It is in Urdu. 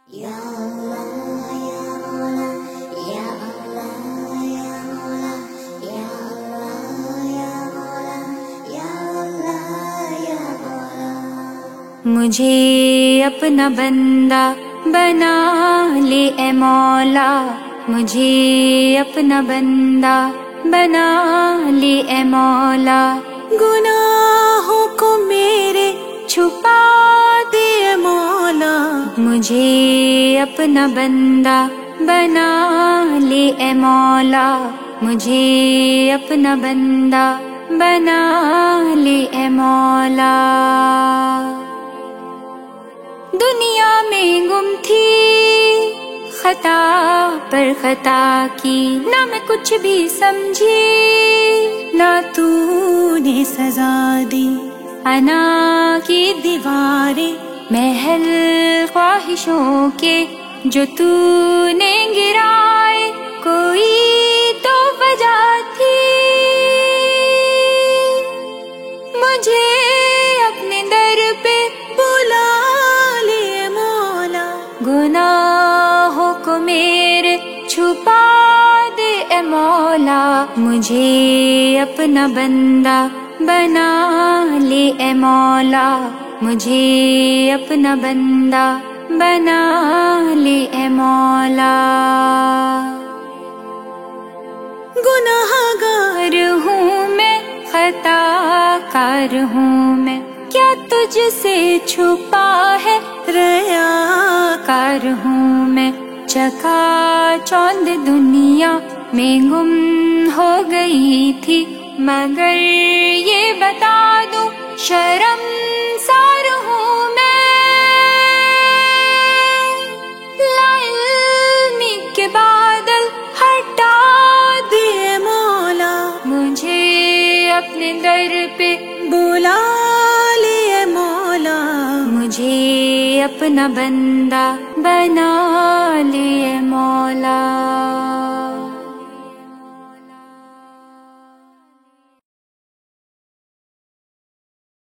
یا اللہ یا مولا یا اللہ یا مولا یا اللہ یا مولا یا اللہ یا مولا۔ مجھے اپنا بندہ بنا لے اے مولا، مجھے اپنا بندہ بنا لے اے مولا، گناہوں کو میرے چھپا دے اے مولا، مجھے اپنا بندہ بنا لے اے مولا، مجھے اپنا بندہ بنا لے اے مولا۔ دنیا میں گم تھی خطا پر خطا کی، نہ میں کچھ بھی سمجھی نہ تو نے سزا دی، انا کی دیواریں محل خواہشوں کے جو تو نے گرائے، کوئی تو وجہ تھی مجھے اپنے در پہ بلا لے مولا، گناہوں کو میرے چھپا دے اے مولا، مجھے اپنا بندہ بنا لے اے مولا، مجھے اپنا بندہ بنا لے اے مولا۔ گناہگار ہوں میں، خطا کار ہوں میں، کیا تجھ سے چھپا ہے، ریاکار ہوں میں، چکا چوند دنیا میں گم ہو گئی تھی، مگر یہ بتا دوں شرمسار ہوں میں، لا علمی کے بادل ہٹا دے مولا، مجھے اپنے در پہ بلا لے مولا، مجھے اپنا بندہ بنا لے مولا۔